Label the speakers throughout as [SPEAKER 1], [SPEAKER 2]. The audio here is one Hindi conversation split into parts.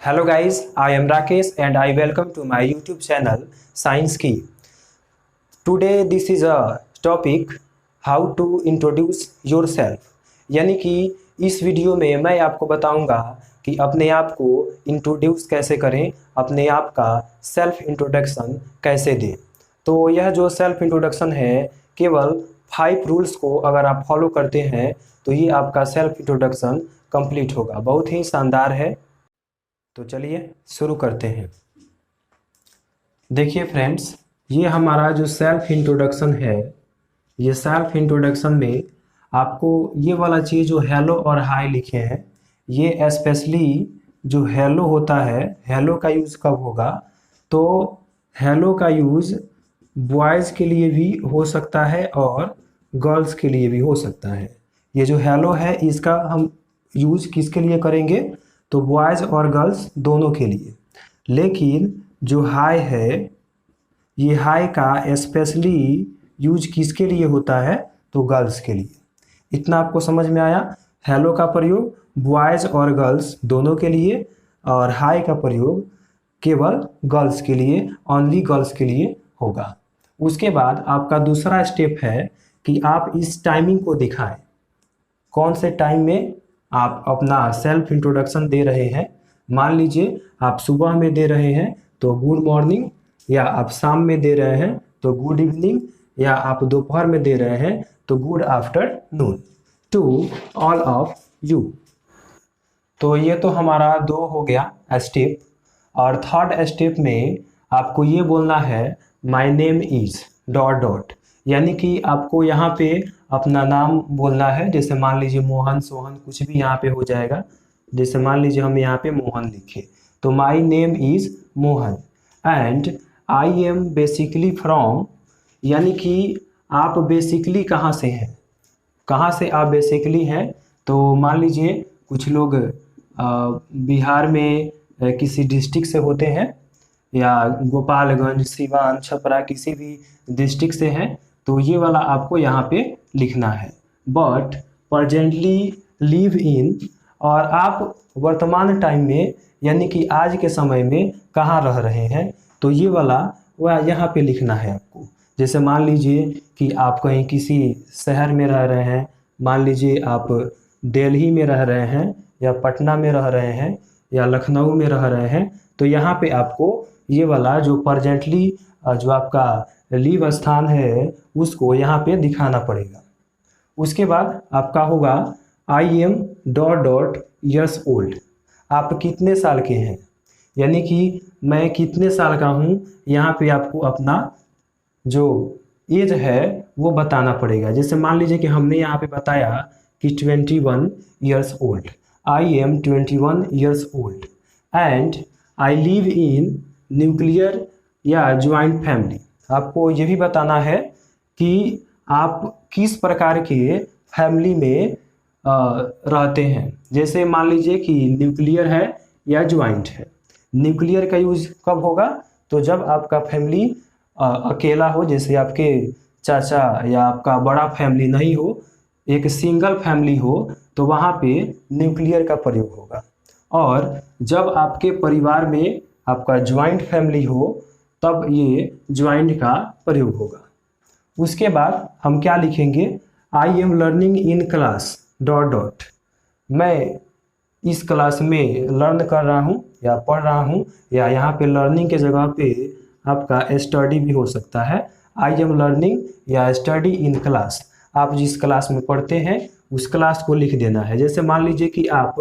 [SPEAKER 1] Hello guys, I am Rakesh and I welcome to my YouTube channel Science Key. Today this is a topic how to introduce yourself. यानी कि इस वीडियो में मैं आपको बताऊंगा कि अपने आप को इंट्रोड्यूस कैसे करें, अपने आप का सेल्फ इंट्रोडक्शन कैसे दें। तो यह जो सेल्फ इंट्रोडक्शन है केवल 5 रूल्स को अगर आप फॉलो करते हैं तो ये आपका सेल्फ इंट्रोडक्शन कंप्लीट होगा। बहुत ही शानदार है। तो चलिए शुरू करते हैं। देखिए फ्रेंड्स, ये हमारा जो सेल्फ इंट्रोडक्शन है, ये सेल्फ इंट्रोडक्शन में आपको ये वाला चीज़ जो हेलो और हाय लिखे हैं, ये स्पेशली जो हेलो होता है, हेलो का यूज़ कब होगा? तो हेलो का यूज़ बॉयज़ के लिए भी हो सकता है और गर्ल्स के लिए भी हो सकता है। ये जो हेलो है इसका हम यूज़ किसके लिए करेंगे? तो बॉयज़ और गर्ल्स दोनों के लिए। लेकिन जो हाय है, ये हाय का स्पेशली यूज किसके लिए होता है? तो गर्ल्स के लिए। इतना आपको समझ में आया? हेलो का प्रयोग बॉयज़ और गर्ल्स दोनों के लिए और हाय का प्रयोग केवल गर्ल्स के लिए, ओनली गर्ल्स के लिए होगा। उसके बाद आपका दूसरा स्टेप है कि आप इस टाइमिंग को दिखाएं। कौन से टाइम में आप अपना सेल्फ इंट्रोडक्शन दे रहे हैं? मान लीजिए आप सुबह में दे रहे हैं तो गुड मॉर्निंग, या आप शाम में दे रहे हैं तो गुड इवनिंग, या आप दोपहर में दे रहे हैं तो good afternoon to all of you. तो ये तो हमारा 2 हो गया स्टेप। और थर्ड स्टेप में आपको ये बोलना है my name is dot dot, यानी कि आपको यहाँ पे अपना नाम बोलना है। जैसे मान लीजिए मोहन, सोहन, कुछ भी यहाँ पे हो जाएगा। जैसे मान लीजिए हम यहाँ पे मोहन लिखे तो my name is Mohan and I am basically from, यानी कि आप बेसिकली कहाँ से हैं, कहाँ से आप बेसिकली हैं। तो मान लीजिए कुछ लोग बिहार में किसी डिस्ट्रिक्ट से होते हैं, या गोपालगंज, सिवान, छपरा किसी भी डिस्ट्रिक्ट से हैं, तो ये वाला आपको यहाँ पे लिखना है। बट प्रजेंटली लिव इन, और आप वर्तमान टाइम में यानी कि आज के समय में कहाँ रह रहे हैं, तो ये वाला वह यहाँ पे लिखना है आपको। जैसे मान लीजिए कि आप कहीं किसी शहर में रह रहे हैं, मान लीजिए आप दिल्ली में रह रहे हैं, या पटना में रह रहे हैं, या लखनऊ में रह रहे हैं, तो यहाँ पे आपको ये वाला जो प्रजेंटली जो आपका लिव स्थान है उसको यहाँ पे दिखाना पड़ेगा। उसके बाद आपका होगा I am dot dot years old, आप कितने साल के हैं, यानी कि मैं कितने साल का हूँ। यहाँ पे आपको अपना जो एज है वो बताना पड़ेगा। जैसे मान लीजिए कि हमने यहाँ पे बताया कि 21 years old, I am 21 years old and I live in nuclear या ज्वाइंट फैमिली। आपको ये भी बताना है कि आप किस प्रकार के फैमिली में रहते हैं। जैसे मान लीजिए कि न्यूक्लियर है या ज्वाइंट है। न्यूक्लियर का यूज कब होगा? तो जब आपका फैमिली अकेला हो, जैसे आपके चाचा या आपका बड़ा फैमिली नहीं हो, एक सिंगल फैमिली हो, तो वहाँ पे न्यूक्लियर का प्रयोग होगा। और जब आपके परिवार में आपका ज्वाइंट फैमिली हो तब ये ज्वाइंट का प्रयोग होगा। उसके बाद हम क्या लिखेंगे? I am learning in class dot dot, मैं इस क्लास में लर्न कर रहा हूँ या पढ़ रहा हूँ, या यहाँ पे लर्निंग के जगह पे आपका स्टडी भी हो सकता है। आई एम लर्निंग या स्टडी इन क्लास, आप जिस क्लास में पढ़ते हैं उस क्लास को लिख देना है। जैसे मान लीजिए कि आप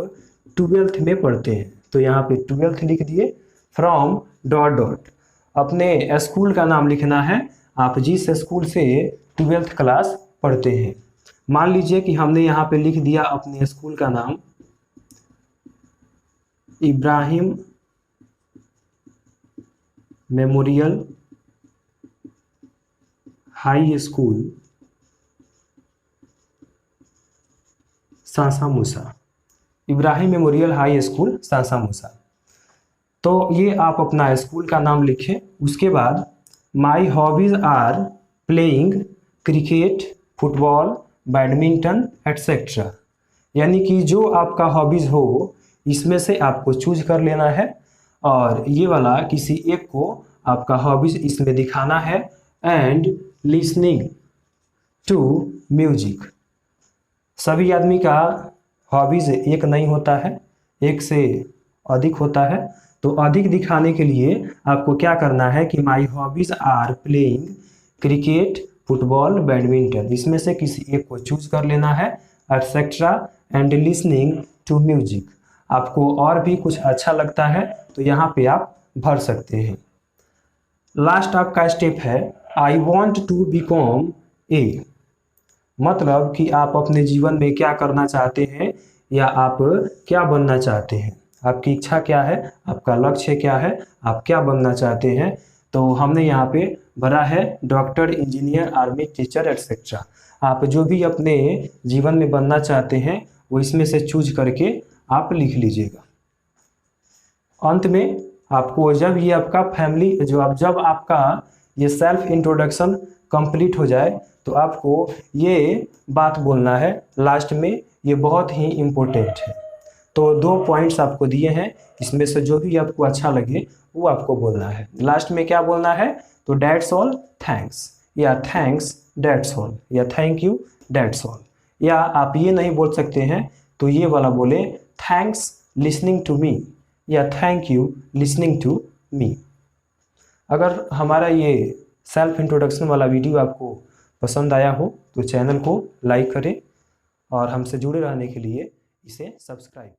[SPEAKER 1] 12th में पढ़ते हैं तो यहाँ पे 12th लिख दिए। फ्रॉम डॉट डॉट, अपने स्कूल का नाम लिखना है, आप जिस स्कूल से 12th क्लास पढ़ते हैं। मान लीजिए कि हमने यहाँ पे लिख दिया अपने स्कूल का नाम इब्राहिम मेमोरियल हाई स्कूल सांसा मूसा, इब्राहिम मेमोरियल हाई स्कूल सांसा मूसा। तो ये आप अपना स्कूल का नाम लिखें। उसके बाद my hobbies are playing cricket, football, badminton etcetera, यानी कि जो आपका हॉबीज़ हो इसमें से आपको चूज कर लेना है और ये वाला किसी एक को आपका हॉबीज इसमें दिखाना है। And listening to music. सभी आदमी का हॉबीज एक नहीं होता है, एक से अधिक होता है। तो अधिक दिखाने के लिए आपको क्या करना है कि my hobbies are playing cricket, football, badminton, इसमें से किसी एक को चूज कर लेना है etcetera. And listening to music. आपको और भी कुछ अच्छा लगता है तो यहाँ पे आप भर सकते हैं। लास्ट आपका स्टेप है I want to become a. मतलब कि आप अपने जीवन में क्या करना चाहते हैं या आप क्या बनना चाहते हैं, आपकी इच्छा क्या है, आपका लक्ष्य क्या है, आप क्या बनना चाहते हैं। तो हमने यहाँ पे भरा है doctor, engineer, army, teacher etcetera. आप जो भी अपने जीवन में बनना चाहते हैं वो इसमें से चूज करके आप लिख लीजिएगा। अंत में आपको जब ये आपका फैमिली जब आपका ये सेल्फ इंट्रोडक्शन कंप्लीट हो जाए तो आपको ये बात बोलना है लास्ट में, ये बहुत ही इम्पोर्टेंट है। तो 2 पॉइंट्स आपको दिए हैं, इसमें से जो भी आपको अच्छा लगे वो आपको बोलना है। लास्ट में क्या बोलना है तो डैट्स ऑल थैंक्स, या थैंक्स डैट्स ऑल, या थैंक यू डैट्स ऑल। या आप ये नहीं बोल सकते हैं तो ये वाला बोले थैंक्स लिसनिंग टू मी, या thank you listening to me. अगर हमारा ये सेल्फ इंट्रोडक्शन वाला वीडियो आपको पसंद आया हो तो चैनल को लाइक करें और हमसे जुड़े रहने के लिए इसे सब्सक्राइब